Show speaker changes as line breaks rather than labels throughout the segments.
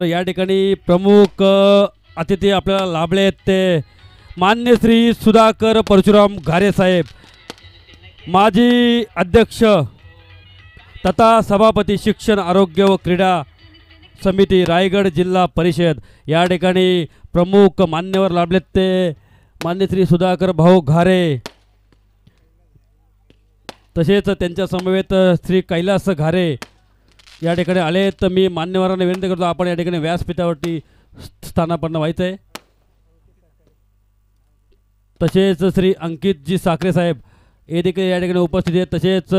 तर या ठिकाणी प्रमुख अतिथी आपल्याला लाभले आहेत ते मान्य श्री सुधाकर परशुराम घारे साहेब, माजी अध्यक्ष तथा सभापती शिक्षण आरोग्य व क्रीडा समिती रायगड जिल्हा परिषद। या ठिकाणी प्रमुख मान्यवर लाभलेत ते मान्य श्री सुधाकर भाऊ घारे, तसेच त्यांच्या समवेत श्री कैलास घारे या ठिकाणी आले। तर मी मान्यवरांना विनंती करतो आपण या ठिकाणी व्यासपीठावरती स्थानापन्न व्हायचं आहे। तसेच श्री अंकितजी साखरे साहेब हे देखील या ठिकाणी उपस्थित आहेत। तसेच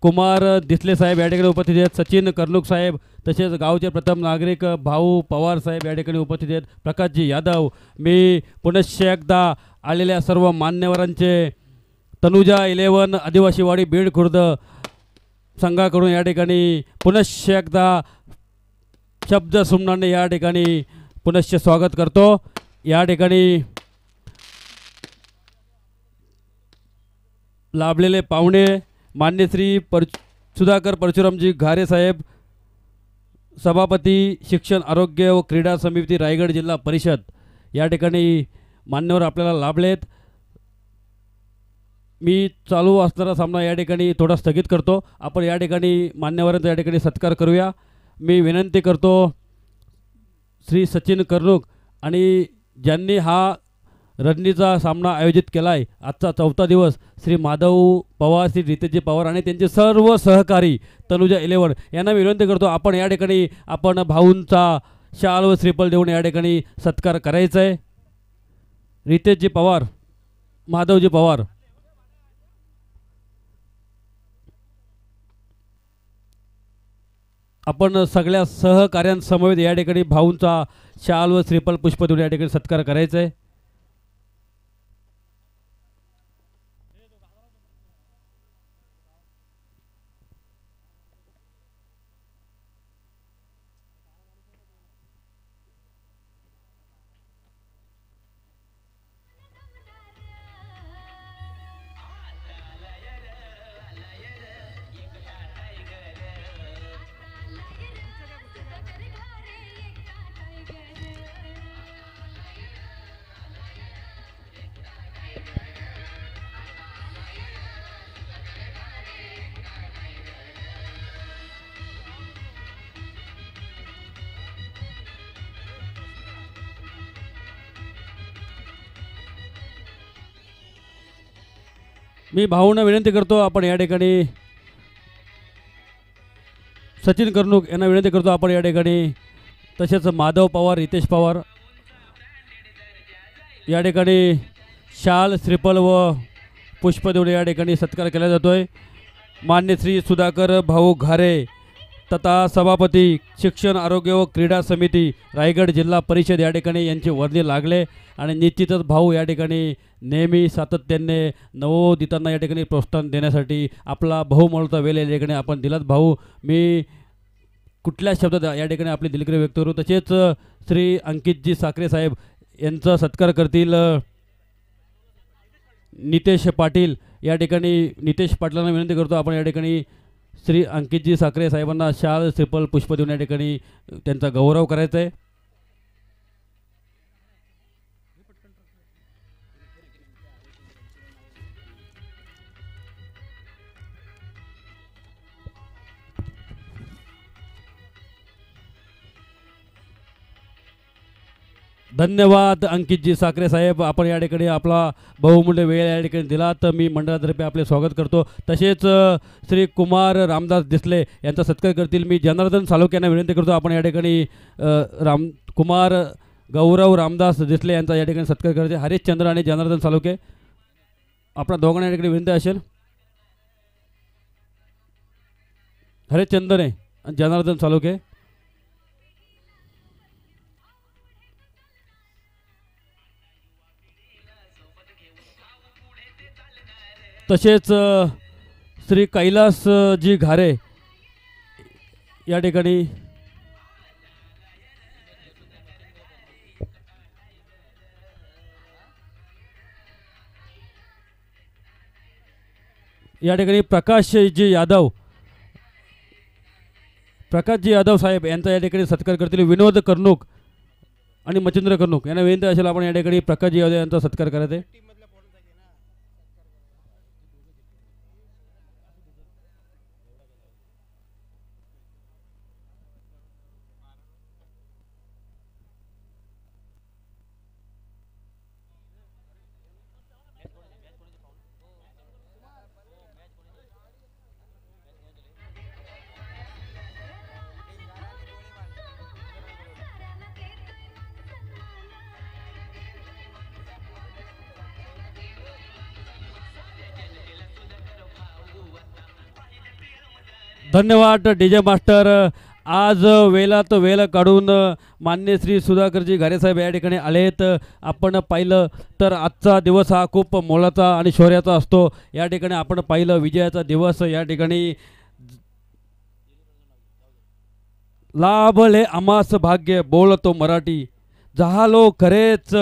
कुमार दिसले साहेब या ठिकाणी उपस्थित आहेत। सचिन कर्णुक साहेब, तसेच गावचे प्रथम नागरिक भाऊ पवार साहेब या ठिकाणी उपस्थित आहेत। प्रकाशजी यादव, मी पुनश्च एकदा आलेल्या सर्व मान्यवरांचे तनुजा 11 आदिवासीवाडी बीड खुर्द संघाकडून या ठिकाणी पुनश्च एकदा शब्द सुमनाने या ठिकाणी पुनश्च स्वागत करतो। या ठिकाणी लाभलेले पाहुणे मान्य श्री सुधाकर परशुरामजी घारे साहेब, सभापती शिक्षण आरोग्य व क्रीडा समिती रायगड जिल्हा परिषद, या ठिकाणी मान्यवर आपल्याला लाभलेत। मी चालू असणारा सामना या ठिकाणी थोडा स्थगित करतो। आपण या ठिकाणी मान्यवरांचा या ठिकाणी सत्कार करूया। मी विनंती करतो श्री सचिन कर्णुक आणि ज्यांनी हा रणनीचा सामना आयोजित केला आहे, आजचा 4था दिवस, श्री माधव पवार, श्री रितेशजी पवार आणि त्यांचे सर्व सहकारी तनुजा 11 यांना विनंती करतो आपण या ठिकाणी आपण भाऊंचा शाल व श्रीफळ देऊन या ठिकाणी सत्कार करायचा आहे। रितेशजी पवार, माधवजी पवार, आपण सगळ्या सहकार्यांसमवेत या ठिकाणी भाऊंचा शाल व श्रीफळ पुष्प देऊन या ठिकाणी सत्कार करायचा आहे। मी भाऊंना विनंती करतो आपण या ठिकाणी सचिन कर्णुक यांना विनंती करतो आपण या ठिकाणी, तसेच माधव पवार, रितेश पवार या ठिकाणी शाल श्रीफळ व पुष्प देऊन या ठिकाणी सत्कार केला जातोय। मान्य श्री सुधाकर भाऊ घारे तथा सभापती शिक्षण आरोग्य व क्रीडा समिती रायगड जिल्हा परिषद या ठिकाणी यांचे वर्णी लागले आणि निश्चितच भाऊ या ठिकाणी नेहमी सातत्याने नवोदितांना या ठिकाणी प्रोत्साहन देण्यासाठी आपला बहुमोलाचा वेळ या ठिकाणी आपण दिलात। भाऊ, मी कुठल्या शब्दात या ठिकाणी आपली दिलगिरी व्यक्त करू। तसेच श्री अंकितजी साखरे साहेब यांचा सत्कार करतील नितेश पाटील, या ठिकाणी नितेश पाटलांना विनंती करतो आपण या ठिकाणी श्री अंकितजी साखरे साहेबांना शाल श्रीफळ पुष्प देऊन या ठिकाणी त्यांचा गौरव करायचा आहे। धन्यवाद अंकितजी साखरे साहेब, आपण या ठिकाणी आपला बहुमूल्य वेळ या ठिकाणी दिला, तर मी मंडळातर्फे आपले स्वागत करतो। तसेच श्री कुमार रामदास दिसले यांचा सत्कार करतील मी जनार्दन सालोके यांना विनंती करतो आपण या ठिकाणी कुमार गौरव रामदास दिसले यांचा या ठिकाणी सत्कार करायचे। हरिश्चंद्र आणि जनार्दन सालोके, आपल्या दोघांना या ठिकाणी विनंती असेल, हरिश्चंद्र आणि जनार्दन सालोके। तसेच श्री कैलास जी घारे या ठिकाणी प्रकाशजी यादव प्रकाशजी यादव साहेब यांचा या ठिकाणी सत्कार करतील. विनोद कर्णुक आणि मच्छिंद्र कर्णुक यांना विनंती असेल आपण या ठिकाणी प्रकाशजी यादव यांचा सत्कार करायचा आहे. धन्यवाद डीजे मास्टर. आज वेलात वेल काढून मान्य श्री सुधाकरजी घारेसाहेब या ठिकाणी आलेत. आपण पाहिलं तर आजचा दिवस हा खूप मोलाचा आणि शौर्याचा असतो. या ठिकाणी आपण पाहिलं विजयाचा दिवस या ठिकाणी लाभले आमास भाग्य बोलतो मराठी झालो खरेच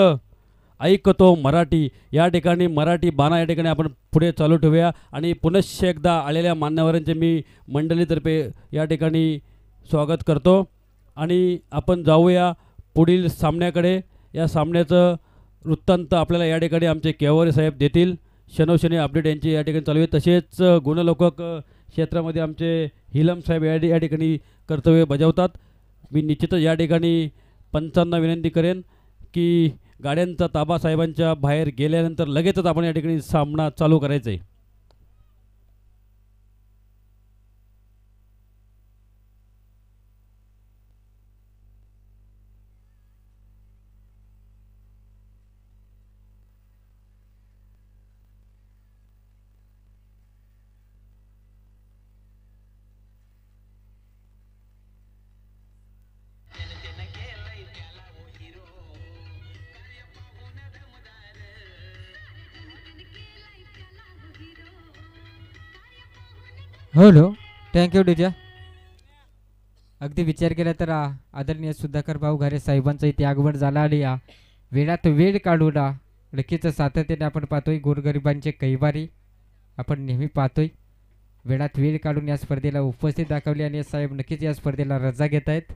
ऐकतो मराठी. या ठिकाणी मराठी बाणा या ठिकाणी आपण पुढे चालू ठेवूया आणि पुनश्च एकदा आलेल्या मान्यवरांचे मी मंडळीतर्फे या ठिकाणी स्वागत करतो आणि आपण जाऊया पुढील सामन्याकडे. या सामन्याचं वृत्तांत आपल्याला या ठिकाणी आमचे केवारी साहेब देतील. शनोशनी अपडेट यांची या ठिकाणी चालू आहे. तसेच गुणलोकक क्षेत्रामध्ये आमचे हिलम साहेब या ठिकाणी कर्तव्य बजावतात. मी निश्चितच या ठिकाणी पंचांना विनंती करेन की गाड्यांचा ताबा साहेबांच्या बाहेर गेल्यानंतर लगेचच आपण या ठिकाणी सामना चालू करायचा आहे.
हॅलो थँक्यू डीजा. अगदी विचार केला तर आदरणीय सुधाकर भाऊ घारे साहेबांचं इथे आगमन झालं आणि वेळात वेळ काढून नक्कीच सातत्याने आपण पाहतोय गोरगरिबांचे कैवारी आपण नेहमी पाहतोय. वेळात वेळ काढून या स्पर्धेला उपस्थित दाखवली आणि साहेब नक्कीच या स्पर्धेला रजा घेत आहेत.